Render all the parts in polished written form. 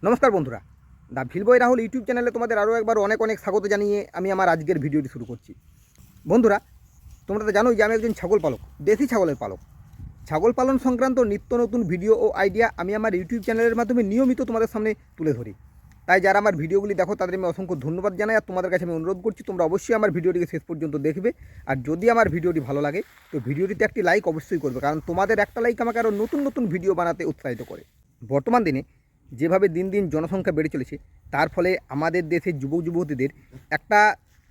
নমস্কার বন্ধুরা, the ভিলবয় Rahul YouTube চ্যানেলে তোমাদের আরও একবার অনেক অনেক স্বাগত জানিয়ে আমি আমার আজকের ভিডিওটি শুরু করছি। বন্ধুরা, তোমরা তো জানোই যে আমি একজন ছাগল পালক, দেশি ছাগলের পালক। ছাগল পালন সংক্রান্ত নিত্য নতুন ভিডিও ও আইডিয়া আমি আমার ইউটিউব চ্যানেলের মাধ্যমে নিয়মিত তোমাদের সামনে তুলে ধরি। তাই যারা আমার ভিডিওগুলি দেখো তাদের আমি অসংখ্য ধন্যবাদ জানাই। আর তোমাদের কাছে আমি অনুরোধ করছি তোমরা অবশ্যই আমার ভিডিওটিকে শেষ পর্যন্ত দেখবে। আর যদি আমার ভিডিওটি ভালো লাগে তো ভিডিওটিতে একটি লাইক অবশ্যই করবে, কারণ তোমাদের একটা লাইক আমাকে আরও নতুন নতুন ভিডিও বানাতে উৎসাহিত করে। বর্তমান দিনে যেভাবে দিন দিন জনসংখ্যা বেড়ে চলেছে তার ফলে আমাদের দেশের যুবক যুবতীদের একটা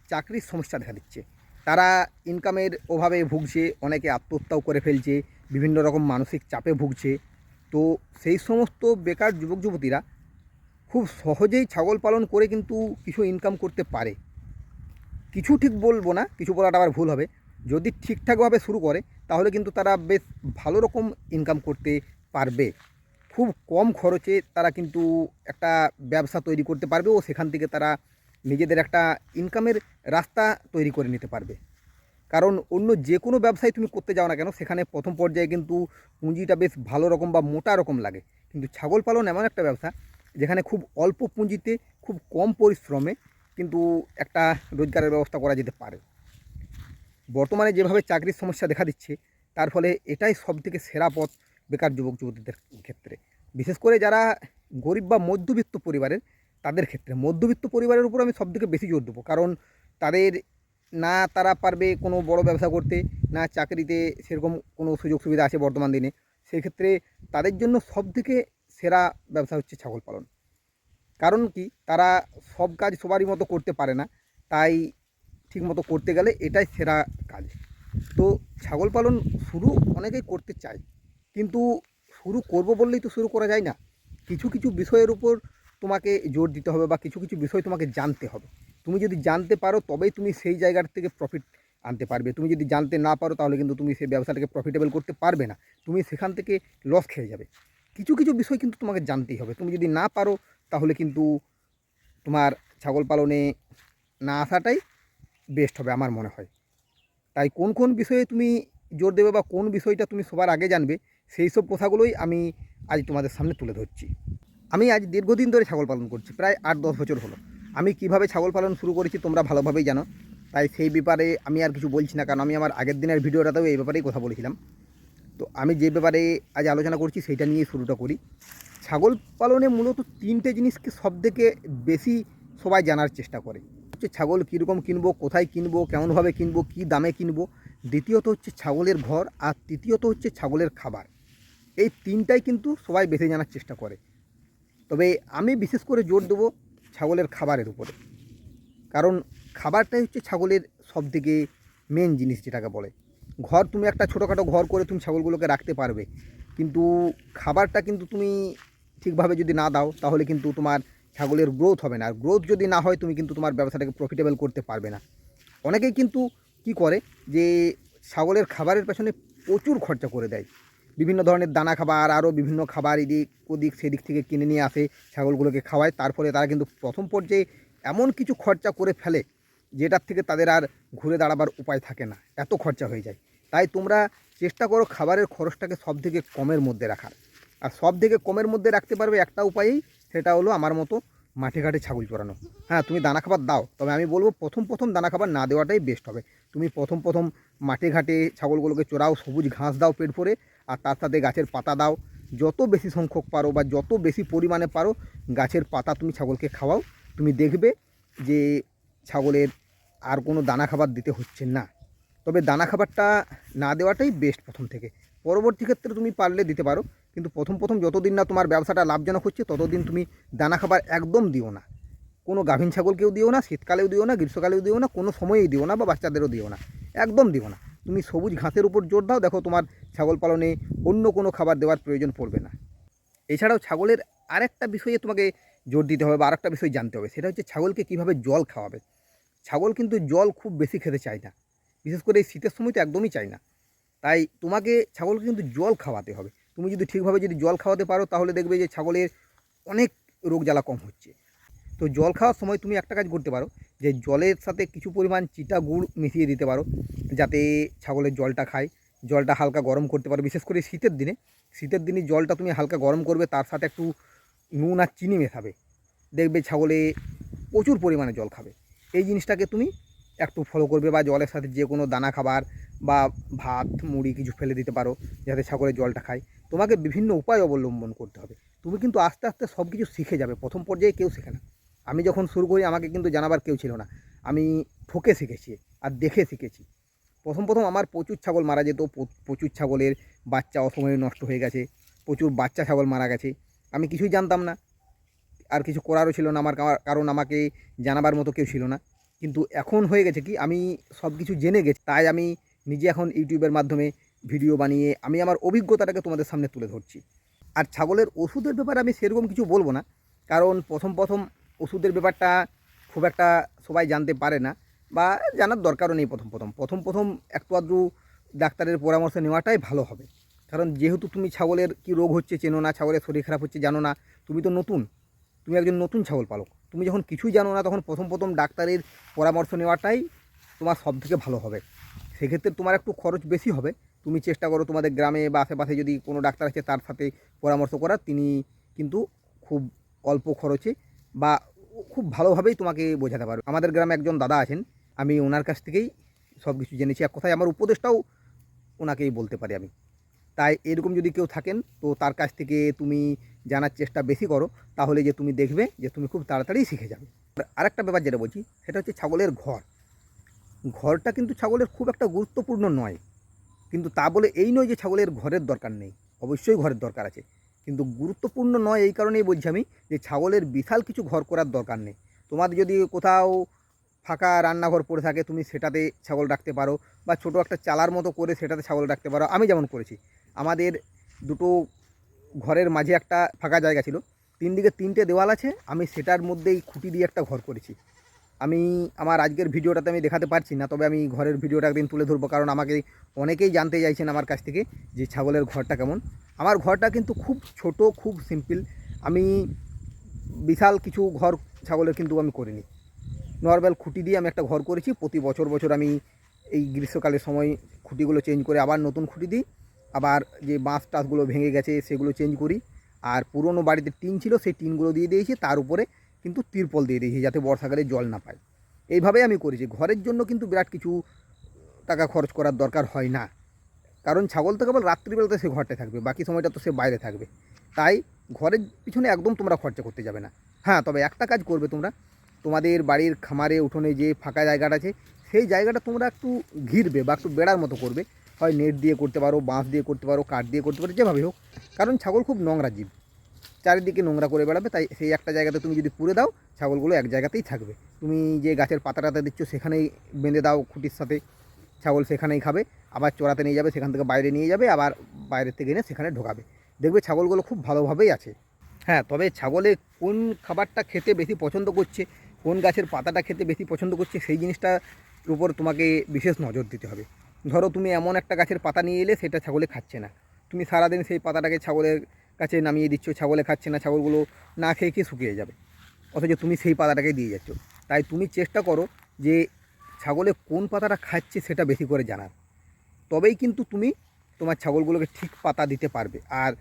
চাকরির সমস্যা দেখা দিচ্ছে। তারা ইনকামের অভাবে ভুগছে, অনেকে আত্মহত্যাও করে ফেলছে, বিভিন্ন রকম মানসিক চাপে ভুগছে। তো সেই সমস্ত বেকার যুবক যুবতীরা খুব সহজেই ছাগল পালন করে কিন্তু কিছু ইনকাম করতে পারে। কিছু ঠিক বলবো না, কিছু বলাটা আবার ভুল হবে। যদি ঠিকঠাকভাবে শুরু করে তাহলে কিন্তু তারা বেশ ভালো রকম ইনকাম করতে পারবে। খুব কম খরচে তারা কিন্তু একটা ব্যবসা তৈরি করতে পারবে ও সেখান থেকে তারা নিজেদের একটা ইনকামের রাস্তা তৈরি করে নিতে পারবে। কারণ অন্য যে কোনো ব্যবসায় তুমি করতে যাও না কেন, সেখানে প্রথম পর্যায়ে কিন্তু পুঁজিটা বেশ ভালো রকম বা মোটা রকম লাগে। কিন্তু ছাগল পালন এমন একটা ব্যবসা যেখানে খুব অল্প পুঁজিতে খুব কম পরিশ্রমে কিন্তু একটা রোজগারের ব্যবস্থা করা যেতে পারে। বর্তমানে যেভাবে চাকরির সমস্যা দেখা দিচ্ছে তার ফলে এটাই সবথেকে সেরা পথ বেকার যুবক যুবতীদের ক্ষেত্রে। বিশেষ করে যারা গরিব বা মধ্যবিত্ত পরিবারের, তাদের ক্ষেত্রে মধ্যবিত্ত পরিবারের উপর আমি সবথেকে বেশি জোর দেবো। কারণ তাদের না তারা পারবে কোনো বড় ব্যবসা করতে, না চাকরিতে সেরকম কোনো সুযোগ সুবিধা আছে বর্তমান দিনে। সেই ক্ষেত্রে তাদের জন্য সবথেকে সেরা ব্যবসা হচ্ছে ছাগল পালন। কারণ কি, তারা সব কাজ সবারই মতো করতে পারে না, তাই ঠিকমতো করতে গেলে এটাই সেরা কাজ। তো ছাগল পালন শুরু অনেকেই করতে চায়, কিন্তু শুরু করব বললেই তো শুরু করা যায় না। কিছু কিছু বিষয়ের উপর তোমাকে জোর দিতে হবে বা কিছু কিছু বিষয় তোমাকে জানতে হবে। তুমি যদি জানতে পারো তবেই তুমি সেই জায়গার থেকে প্রফিট আনতে পারবে। তুমি যদি জানতে না পারো তাহলে কিন্তু তুমি সেই ব্যবসাটাকে প্রফিটেবল করতে পারবে না, তুমি সেখান থেকে লস খেয়ে যাবে। কিছু কিছু বিষয় কিন্তু তোমাকে জানতেই হবে। তুমি যদি না পারো তাহলে কিন্তু তোমার ছাগল পালনে না আসাটাই বেস্ট হবে আমার মনে হয়। তাই কোন কোন বিষয়ে তুমি জোর দেবে বা কোন বিষয়টা তুমি সবার আগে জানবে, সেই সব কথাগুলোই আমি আজ তোমাদের সামনে তুলে ধরছি। আমি আজ দীর্ঘদিন ধরে ছাগল পালন করছি, প্রায় 8-10 বছর হলো। আমি কিভাবে ছাগল পালন শুরু করেছি তোমরা ভালোভাবেই জানো, তাই সেই ব্যাপারে আমি আর কিছু বলছি না, কারণ আমি আমার আগের দিনের ভিডিওটাতেও এই ব্যাপারেই কথা বলেছিলাম। তো আমি যে ব্যাপারে আজ আলোচনা করছি সেইটা নিয়ে শুরুটা করি। ছাগল পালনে মূলত 3টে জিনিসকে সবথেকে বেশি সবাই জানার চেষ্টা করে। হচ্ছে ছাগল কীরকম কিনবো, কোথায় কিনবো, কেমনভাবে কিনবো, কী দামে কিনবো। দ্বিতীয়ত হচ্ছে ছাগলের ঘর, আর তৃতীয়ত হচ্ছে ছাগলের খাবার। এই 3টাই কিন্তু সবাই বেশি জানার চেষ্টা করে। তবে আমি বিশেষ করে জোর দেবো ছাগলের খাবারের উপরে। কারণ খাবারটাই হচ্ছে ছাগলের সবথেকে মেন জিনিস, যেটাকে বলে ঘর। তুমি একটা ছোটোখাটো ঘর করে তুমি ছাগলগুলোকে রাখতে পারবে, কিন্তু খাবারটা কিন্তু তুমি ঠিকভাবে যদি না দাও তাহলে কিন্তু তোমার ছাগলের গ্রোথ হবে না। আর গ্রোথ যদি না হয় তুমি কিন্তু তোমার ব্যবসাটাকে প্রফিটেবল করতে পারবে না। অনেকেই কিন্তু কি করে যে ছাগলের খাবারের পেছনে প্রচুর খরচা করে দেয়। বিভিন্ন ধরনের দানা খাবার, আরও বিভিন্ন খাবার এদিক ওদিক সেদিক থেকে কিনে নিয়ে আসে, ছাগলগুলোকে খাওয়ায়। তার ফলে তারা কিন্তু প্রথম পর্যায়ে এমন কিছু খরচা করে ফেলে যেটার থেকে তাদের আর ঘুরে দাঁড়াবার উপায় থাকে না, এত খরচা হয়ে যায়। তাই তোমরা চেষ্টা করো খাবারের খরচটাকে সব থেকে কমের মধ্যে রাখার। আর সব থেকে কমের মধ্যে রাখতে পারবে একটা উপায়েই, সেটা হলো আমার মতো মাঠে ঘাটে ছাগল চড়ানো। হ্যাঁ, তুমি দানা খাবার দাও, তবে আমি বলবো প্রথম দানা খাবার না দেওয়াটাই বেস্ট হবে। তুমি প্রথম মাঠে ঘাটে ছাগলগুলোকে চড়াও, সবুজ ঘাস দাও পেট ভরে, আর তার সাথে গাছের পাতা দাও। যত বেশি সংখ্যক পারো বা যত বেশি পরিমাণে পারো গাছের পাতা তুমি ছাগলকে খাওয়াও। তুমি দেখবে যে ছাগলের আর কোনো দানা খাবার দিতে হচ্ছে না। তবে দানা খাবারটা না দেওয়াটাই বেস্ট প্রথম থেকে। পরবর্তী ক্ষেত্রে তুমি পারলে দিতে পারো, কিন্তু প্রথম যতদিন না তোমার ব্যবসাটা লাভজনক হচ্ছে ততদিন তুমি দানা খাবার একদম দিও না। কোনো গাভীন ছাগলকেও দিও না, শীতকালেও দিও না, গ্রীষ্মকালেও দিও না, কোনো সময়েই দিও না, বা বাচ্চাদেরও দিও না, একদম দিও না। তুমি সবুজ ঘাসের উপর জোর দাও, দেখো তোমার ছাগল পালনে অন্য কোনো খাবার দেওয়ার প্রয়োজন পড়বে না। এছাড়াও ছাগলের আরেকটা বিষয়ে তোমাকে জোর দিতে হবে বা আরেকটা বিষয় জানতে হবে, সেটা হচ্ছে ছাগলকে কীভাবে জল খাওয়াবে। ছাগল কিন্তু জল খুব বেশি খেতে চায় না, বিশেষ করে এই শীতের সময় তো একদমই চায় না। তাই তোমাকে ছাগলকে কিন্তু জল খাওয়াতে হবে। তুমি যদি ঠিকভাবে যদি জল খাওয়াতে পারো তাহলে দেখবে যে ছাগলের অনেক রোগ জ্বালা কম হচ্ছে। তো জল খাওয়ার সময় তুমি একটা কাজ করতে পারো, যে জলের সাথে কিছু পরিমাণ চিটা গুড় মিশিয়ে দিতে পারো, যাতে ছাগলের জলটা খায়। জলটা হালকা গরম করতে পারো, বিশেষ করে শীতের দিনে। শীতের দিনে জলটা তুমি হালকা গরম করবে, তার সাথে একটু নুন আর চিনি মেশাবে, দেখবে ছাগলে প্রচুর পরিমাণে জল খাবে। এই জিনিসটাকে তুমি একটু ফলো করবে, বা জলের সাথে যে কোনো দানা খাবার বা ভাত মুড়ি কিছু ফেলে দিতে পারো যাতে ছাগলের জলটা খায়। তোমাকে বিভিন্ন উপায় অবলম্বন করতে হবে। তুমি কিন্তু আস্তে আস্তে সব কিছু শিখে যাবে। প্রথম পর্যায়ে কেউ শেখে না। আমি যখন শুরু করি আমাকে কিন্তু জানাবার কেউ ছিল না, আমি ঠকে শিখেছি আর দেখে শিখেছি। প্রথম আমার প্রচুর ছাগল মারা যেত, প্রচুর ছাগলের বাচ্চা অসময়ে নষ্ট হয়ে গেছে, প্রচুর বাচ্চা ছাগল মারা গেছে। আমি কিছুই জানতাম না, আর কিছু করারও ছিল না আমার, কারণ আমাকে জানাবার মতো কেউ ছিল না। কিন্তু এখন হয়ে গেছে কি, আমি সব কিছু জেনে গেছি, তাই আমি নিজে এখন ইউটিউবের মাধ্যমে ভিডিও বানিয়ে আমি আমার অভিজ্ঞতাটাকে তোমাদের সামনে তুলে ধরছি। আর ছাগলের ওষুধের ব্যাপারে আমি সেরকম কিছু বলবো না, কারণ প্রথম ওষুধের ব্যাপারটা খুব একটা সবাই জানতে পারে না, বা জানার দরকারও নেই। প্রথম একটু আধটু ডাক্তারের পরামর্শ নেওয়াটাই ভালো হবে। কারণ যেহেতু তুমি ছাগলের কী রোগ হচ্ছে চেনো না, ছাগলের শরীর খারাপ হচ্ছে জানো না, তুমি তো নতুন, তুমি একজন নতুন ছাগল পালক। তুমি যখন কিছুই জানো না তখন প্রথম ডাক্তারের পরামর্শ নেওয়াটাই তোমার সবথেকে ভালো হবে। সেক্ষেত্রে তোমার একটু খরচ বেশি হবে। তুমি চেষ্টা করো তোমাদের গ্রামে বা আশেপাশে যদি কোনো ডাক্তার আছে তার সাথে পরামর্শ করার। তিনি কিন্তু খুব অল্প খরচে বা খুব ভালোভাবেই তোমাকে বোঝাতে পারবে। আমাদের গ্রামে একজন দাদা আছেন, আমি ওনার কাছ থেকেই সব কিছু জেনেছি। এক কথায় আমার উপদেশটাও ওনাকেই বলতে পারি আমি। তাই এরকম যদি কেউ থাকেন তো তার কাছ থেকে তুমি জানার চেষ্টা বেশি করো, তাহলে যে তুমি দেখবে যে তুমি খুব তাড়াতাড়ি শিখে যাবে। আরেকটা ব্যাপার যেটা বলছি সেটা হচ্ছে ছাগলের ঘরটা কিন্তু ছাগলের খুব একটা গুরুত্বপূর্ণ নয়, কিন্তু তা বলে এই নয় যে ছাগলের ঘরের দরকার নেই, অবশ্যই ঘরের দরকার আছে। কিন্তু গুরুত্বপূর্ণ নয় এই কারণেই বলছি আমি যে ছাগলের বিশাল কিছু ঘর করার দরকার নেই। তোমার যদি কোথাও ফাঁকা রান্নাঘর পড়ে থাকে তুমি সেটাতে ছাগল রাখতে পারো, বা ছোটো একটা চালার মতো করে সেটাতে ছাগল রাখতে পারো। আমি যেমন করেছি, আমাদের দুটো ঘরের মাঝে একটা ফাঁকা জায়গা ছিল, দিকে 3টে দেওয়াল আছে, আমি সেটার মধ্যেই খুঁটি দিয়ে একটা ঘর করেছি। আমি আমার আজকের ভিডিওটাতে আমি দেখাতে পারছি না, তবে আমি ঘরের ভিডিওটা একদিন তুলে ধরবো, কারণ আমাকে অনেকেই জানতে চাইছেন আমার কাছ থেকে যে ছাগলের ঘরটা কেমন। আমার ঘরটা কিন্তু খুব ছোট, খুব সিম্পল। আমি বিশাল কিছু ঘর ছাগলের কিন্তু আমি করিনি। নর্মাল খুঁটি দিয়ে আমি একটা ঘর করেছি। প্রতি বছর আমি এই গ্রীষ্মকালের সময় খুঁটিগুলো চেঞ্জ করে আবার নতুন খুঁটি দিই, আবার যে বাঁশ টাসগুলো ভেঙে গেছে সেগুলো চেঞ্জ করি। আর পুরনো বাড়িতে টিন ছিল সেই টিনগুলো দিয়ে দিয়েছি, তার উপরে কিন্তু তিরপল দিয়ে দিয়েছি যাতে বর্ষাকালে জল না পায়। এইভাবেই আমি করেছি। ঘরের জন্য কিন্তু বিরাট কিছু টাকা খরচ করার দরকার হয় না, কারণ ছাগল তো কেবল রাত্রিবেলাতে সে ঘরটায় থাকবে, বাকি সময়টা তো সে বাইরে থাকবে। তাই ঘরের পিছনে একদম তোমরা খরচা করতে যাবে না। হ্যাঁ, তবে একটা কাজ করবে তোমরা, তোমাদের বাড়ির খামারে উঠোনে যে ফাঁকা জায়গাটা আছে সেই জায়গাটা তোমরা একটু ঘিরবে বা একটু বেড়ার মতো করবে। হয় নেট দিয়ে করতে পারো, বাঁশ দিয়ে করতে পারো, কাঠ দিয়ে করতে পারো, যেভাবে হোক। কারণ ছাগল খুব নোংরা জীব, চারিদিকে নোংরা করে বেড়াবে। তাই সেই একটা জায়গাতে তুমি যদি পুরে দাও, ছাগলগুলো এক জায়গাতেই থাকবে। তুমি যে গাছের পাতাটাতে দিচ্ছ সেখানেই বেঁধে দাও খুঁটির সাথে, ছাগল সেখানেই খাবে। আবার চড়াতে নিয়ে যাবে, সেখান থেকে বাইরে নিয়ে যাবে, আবার বাইরের থেকে এনে সেখানে ঢোকাবে। দেখবে ছাগলগুলো খুব ভালোভাবেই আছে। হ্যাঁ, তবে ছাগলে কোন খাবারটা খেতে বেশি পছন্দ করছে, কোন গাছের পাতাটা খেতে বেশি পছন্দ করছে, সেই জিনিসটার উপর তোমাকে বিশেষ নজর দিতে হবে। ধরো তুমি এমন একটা গাছের পাতা নিয়ে এলে সেটা ছাগলে খাচ্ছে না, তুমি সারাদিন সেই পাতাটাকে ছাগলের কাছে নামিয়ে দিচ্ছ, ছাগলে খাচ্ছে না, ছাগলগুলো না খেয়ে খেয়ে শুকিয়ে যাবে, অথচ তুমি সেই পাতাটাকে দিয়ে যাচ্ছ। তাই তুমি চেষ্টা করো যে ছাগলে কোন পাতাটা খাচ্ছে সেটা বেশি করে জানার, তবেই কিন্তু তুমি তোমার ছাগলগুলোকে ঠিক পাতা দিতে পারবে। আর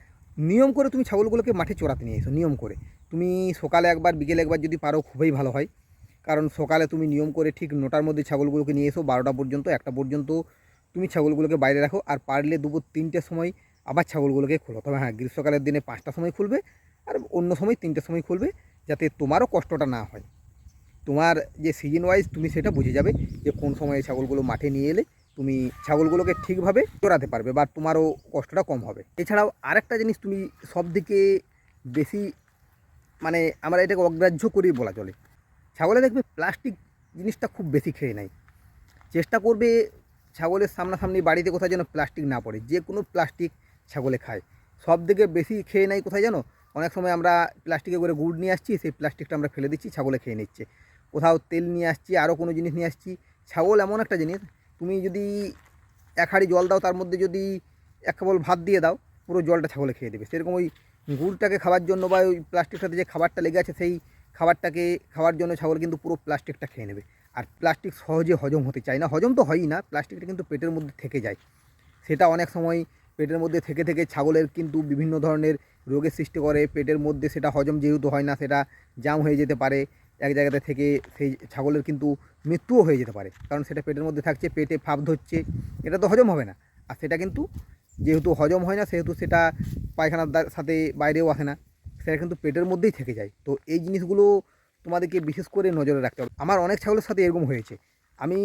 নিয়ম করে তুমি ছাগলগুলোকে মাঠে চড়াতে নিয়ে এসো, নিয়ম করে। তুমি সকালে একবার বিকেলে একবার যদি পারো খুবই ভালো হয়, কারণ সকালে তুমি নিয়ম করে ঠিক 9টার মধ্যে ছাগলগুলোকে নিয়ে এসো, 12টা পর্যন্ত 1টা পর্যন্ত তুমি ছাগলগুলোকে বাইরে রাখো। আর পারলে দুপুর 3টের সময় আবার ছাগলগুলোকে খোলো। তবে হ্যাঁ, গ্রীষ্মকালের দিনে 5টার সময় খুলবে আর অন্য সময় 3টের সময় খুলবে, যাতে তোমারও কষ্টটা না হয়। তোমার যে সিজন ওয়াইজ তুমি সেটা বুঝে যাবে যে কোন সময়ে ছাগলগুলো মাঠে নিয়ে এলে তুমি ছাগলগুলোকে ঠিকভাবে চড়াতে পারবে বা তোমারও কষ্টটা কম হবে। এছাড়াও আরেকটা জিনিস তুমি সবদিকে বেশি, মানে আমরা এটাকে অগ্রাহ্য করেই বলা চলে, ছাগলে দেখবে প্লাস্টিক জিনিসটা খুব বেশি খেয়ে নেয়। চেষ্টা করবে ছাগলের সামনাসামনি বাড়িতে কোথায় যেন প্লাস্টিক না পড়ে, যে কোনো প্লাস্টিক ছাগলে খায়। সব থেকে বেশি খেয়ে নেয় কোথায় জানো, অনেক সময় আমরা প্লাস্টিকে করে গুড় নিয়ে আসছি, সেই প্লাস্টিকটা আমরা ফেলে দিচ্ছি, ছাগলে খেয়ে নিচ্ছে। কোথাও তেল নিয়ে আসছি, আরও কোনো জিনিস নিয়ে আসছি। ছাগল এমন একটা জিনিস, তুমি যদি 1 হাঁড়ি জল দাও, তার মধ্যে যদি 1 কেবল ভাত দিয়ে দাও, পুরো জলটা ছাগলে খেয়ে দেবে। সেরকম ওই গুড়টাকে খাওয়ার জন্য বা ওই প্লাস্টিকটাতে যে খাবারটা লেগে আছে সেই খাবারটাকে খাওয়ার জন্য ছাগল কিন্তু পুরো প্লাস্টিকটা খেয়ে নেবে। আর প্লাস্টিক সহজে হজম হতে চায় না, হজম তো হয়ই না, প্লাস্টিকটা কিন্তু পেটের মধ্যে থেকে যায়। সেটা অনেক সময় পেটের মধ্যে থেকে থেকে ছাগলের কিন্তু বিভিন্ন ধরনের রোগের সৃষ্টি করে। পেটের মধ্যে সেটা হজম যেহেতু হয় না, সেটা জাম হয়ে যেতে পারে এক জায়গাতে থেকে, সেই ছাগলের কিন্তু মৃত্যুও হয়ে যেতে পারে, কারণ সেটা পেটের মধ্যে থাকছে, পেটে ফাঁপ ধরছে, এটা তো হজম হবে না। আর সেটা কিন্তু যেহেতু হজম হয় না, সেহেতু সেটা পায়খানার সাথে বাইরেও আসে না, সেটা কিন্তু পেটের মধ্যেই থেকে যায়। তো এই জিনিসগুলো তোমাদেরকে বিশেষ করে নজরে রাখতে হবে। আমার অনেক ছাগলের সাথে এরকম হয়েছে, আমি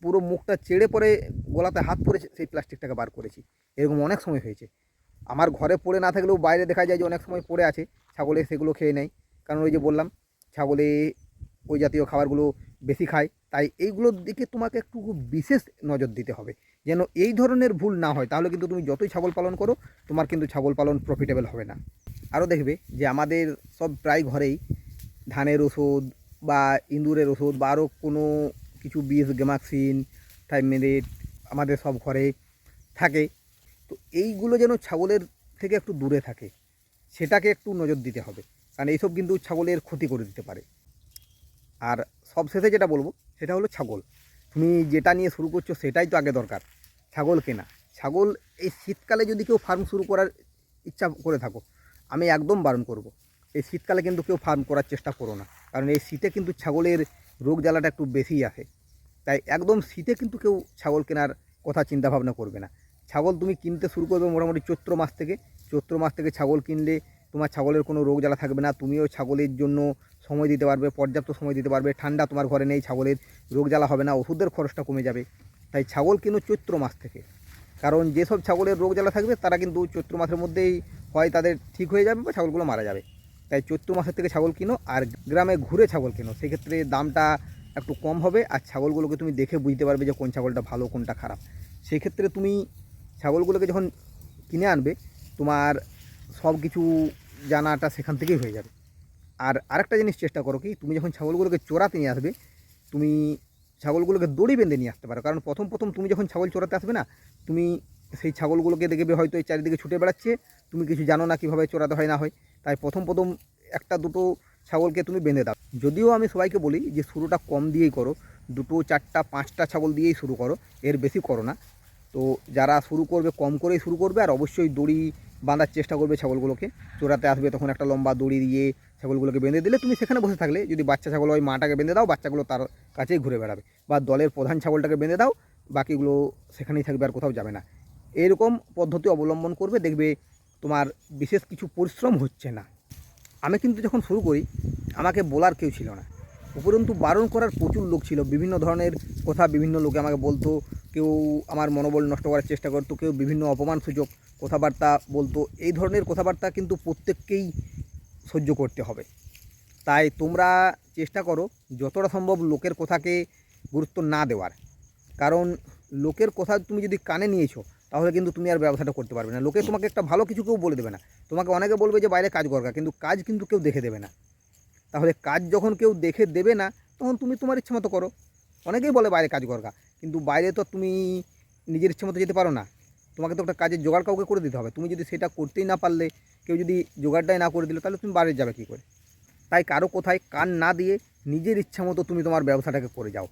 পুরো মুখটা চেড়ে পরে গলাতে হাত পরে সেই প্লাস্টিকটাকে বার করেছি, এরকম অনেক সময় হয়েছে। আমার ঘরে পড়ে না থাকলেও বাইরে দেখা যায় যে অনেক সময় পড়ে আছে, ছাগলে সেগুলো খেয়ে নেয়, কারণ ওই যে বললাম ছাগলে ওই জাতীয় খাবারগুলো বেশি খায়। তাই এইগুলোর দিকে তোমাকে একটু বিশেষ নজর দিতে হবে যেন এই ধরনের ভুল না হয়, তাহলে কিন্তু তুমি যতই ছাগল পালন করো তোমার কিন্তু ছাগল পালন প্রফিটেবল হবে না। আরও দেখবে যে আমাদের সব প্রায় ঘরেই ধানের ওষুধ বা ইঁদুরের ওষুধ বা আরও কোনো কিছু বিষ, গেমাক্সিন, থাইমেরিড আমাদের সব ঘরে থাকে। তো এইগুলো যেন ছাগলের থেকে একটু দূরে থাকে, সেটাকে একটু নজর দিতে হবে, কারণ এইসব কিন্তু ছাগলের ক্ষতি করে দিতে পারে। আর সবশেষে যেটা বলবো সেটা হলো ছাগল, তুমি যেটা নিয়ে শুরু করছো সেটাই তো আগে দরকার, ছাগল কেনা। ছাগল এই শীতকালে যদি কেউ ফার্ম শুরু করার ইচ্ছা করে থাকো, আমি একদম বারণ করব, এই শীতকালে কিন্তু কেউ ফার্ম করার চেষ্টা করো না, কারণ এই শীতে কিন্তু ছাগলের রোগ জ্বালাটা একটু বেশিই আসে। তাই একদম শীতে কিন্তু কেউ ছাগল কেনার কথা চিন্তা ভাবনা করবে না। ছাগল তুমি কিনতে শুরু করবে মোটামুটি চৈত্র মাস থেকে। চৈত্র মাস থেকে ছাগল কিনলে তোমার ছাগলের কোনো রোগ জ্বালা থাকবে না, তুমিও ছাগলের জন্য সময় দিতে পারবে, পর্যাপ্ত সময় দিতে পারবে, ঠান্ডা তোমার ঘরে নেই, ছাগলের রোগ জ্বালা হবে না, ওষুধের খরচটা কমে যাবে। তাই ছাগল কিনো চৈত্র মাস থেকে, কারণ যেসব ছাগলের রোগ জ্বালা থাকবে তারা কিন্তু চৈত্র মাসের মধ্যেই হয় তাদের ঠিক হয়ে যাবে বা ছাগলগুলো মারা যাবে। তাই চৈত্র মাসের থেকে ছাগল কিনো, আর গ্রামে ঘুরে ছাগল কিনো, সেক্ষেত্রে দামটা একটু কম হবে, আর ছাগলগুলোকে তুমি দেখে বুঝতে পারবে যে কোন ছাগলটা ভালো কোনটা খারাপ। সেই ক্ষেত্রে তুমি ছাগলগুলোকে যখন কিনে আনবে তোমার সব কিছু জানাটা সেখান থেকেই হয়ে যাবে। আর আরেকটা জিনিস চেষ্টা করো কি, তুমি যখন ছাগলগুলোকে চোরাতে নিয়ে আসবে, তুমি ছাগলগুলোকে দড়ি বেঁধে নিয়ে আসতে পারো, কারণ প্রথম প্রথম তুমি যখন ছাগল চোরাতে আসবে না, তুমি সেই ছাগলগুলোকে দেখবে হয়তো এই চারিদিকে ছুটে বেড়াচ্ছে, তুমি কিছু জানো না কীভাবে চোরাতে হয় না হয়। তাই প্রথম প্রথম একটা দুটো ছাগলকে তুমি বেঁধে দাও। যদিও আমি সবাইকে বলি যে শুরুটা কম দিয়েই করো, 2, 4, 5টা ছাগল দিয়েই শুরু করো, এর বেশি করো না। তো যারা শুরু করবে কম করেই শুরু করবে, আর অবশ্যই দড়ি বাঁধার চেষ্টা করবে। ছাগলগুলোকে চোরাতে আসবে তখন একটা লম্বা দড়ি দিয়ে ছাগলগুলোকে বেঁধে দিলে, তুমি সেখানে বসে থাকলে, যদি বাচ্চা ছাগল হয় মাটাকে বেঁধে দাও, বাচ্চাগুলো তার কাছেই ঘুরে বেড়াবে, বা দলের প্রধান ছাগলটাকে বেঁধে দাও, বাকিগুলো সেখানেই থাকবে আর কোথাও যাবে না। এরকম পদ্ধতি অবলম্বন করবে, দেখবে তোমার বিশেষ কিছু পরিশ্রম হচ্ছে না। আমি কিন্তু যখন শুরু করি আমাকে বলার কেউ ছিল না, উপরন্তু বারণ করার প্রচুর লোক ছিল, বিভিন্ন ধরনের কথা বিভিন্ন লোকে আমাকে বলতো, কেউ আমার মনোবল নষ্ট করার চেষ্টা করতো, কেউ বিভিন্ন অপমানসূচক কথাবার্তা বলতো। এই ধরনের কথাবার্তা কিন্তু প্রত্যেককেই সহ্য করতে হবে। তাই তোমরা চেষ্টা করো যতটা সম্ভব লোকের কথাকে গুরুত্ব না দেওয়ার, কারণ লোকের কথা তুমি যদি কানে নিয়েছো তাহলে কিন্তু তুমি আর ব্যবসাটা করতে পারবে না। লোকে তোমাকে একটা ভালো কিছু কেউ বলে দেবে না, তোমাকে অনেকে বলবে যে বাইরে কাজ করগা, কিন্তু কাজ কিন্তু কেউ দেখে দেবে না। তাহলে কাজ যখন কেউ দেখে দেবে না, তখন তুমি তোমার ইচ্ছে মতো করো। অনেকেই বলে বাইরে কাজ করগা, কিন্তু বাইরে তো তুমি নিজের ইচ্ছে মতো যেতে পারো না, তোমাকে তো একটা কাজের জোগাড় কাউকে করে দিতে হবে। তুমি যদি সেটা করতেই না পারলে, কেউ যদি জোগাড়টাই না করে দিলে, তাহলে তুমি বাইরে যাবে কী করে? তাই কারো কোথায় কান না দিয়ে নিজের ইচ্ছা মতো তুমি তোমার ব্যবসাটাকে করে যাও।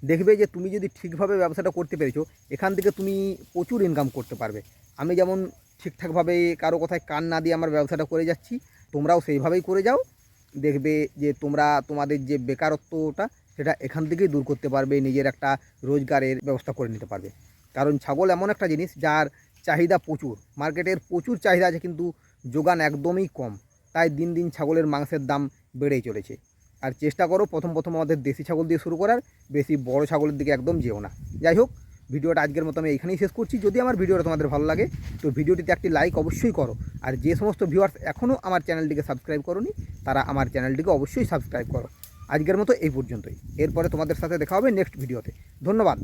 দেখবে যে তুমি যদি ঠিকভাবে ব্যবসাটা করতে পেরেছো, এখান থেকে তুমি প্রচুর ইনকাম করতে পারবে। আমি যেমন ঠিকঠাকভাবে কারো কথায় কান না দিয়ে আমার ব্যবসাটা করে যাচ্ছি, তোমরাও সেইভাবেই করে যাও। দেখবে যে তোমরা তোমাদের যে বেকারত্বটা সেটা এখান থেকেই দূর করতে পারবে, নিজের একটা রোজগারের ব্যবস্থা করে নিতে পারবে। কারণ ছাগল এমন একটা জিনিস যার চাহিদা প্রচুর, মার্কেটের প্রচুর চাহিদা আছে, কিন্তু যোগান একদমই কম। তাই দিন দিন ছাগলের মাংসের দাম বেড়েই চলেছে। আর চেষ্টা করো প্রথম প্রথম আমাদের দেশি ছাগল দিয়ে শুরু করার, বেশি বড় ছাগলের দিকে একদম যেও না। যাই হোক, ভিডিওটা আজকের মতো আমি এইখানেই শেষ করছি। যদি আমার ভিডিওটা তোমাদের ভালো লাগে তো ভিডিওটিতে একটি লাইক অবশ্যই করো, আর যে সমস্ত ভিউয়ার্স এখনও আমার চ্যানেলটিকে সাবস্ক্রাইব করোনি তারা আমার চ্যানেলটিকে অবশ্যই সাবস্ক্রাইব করো। আজকের মতো এই পর্যন্তই, এরপরে তোমাদের সাথে দেখা হবে নেক্সট ভিডিওতে। ধন্যবাদ।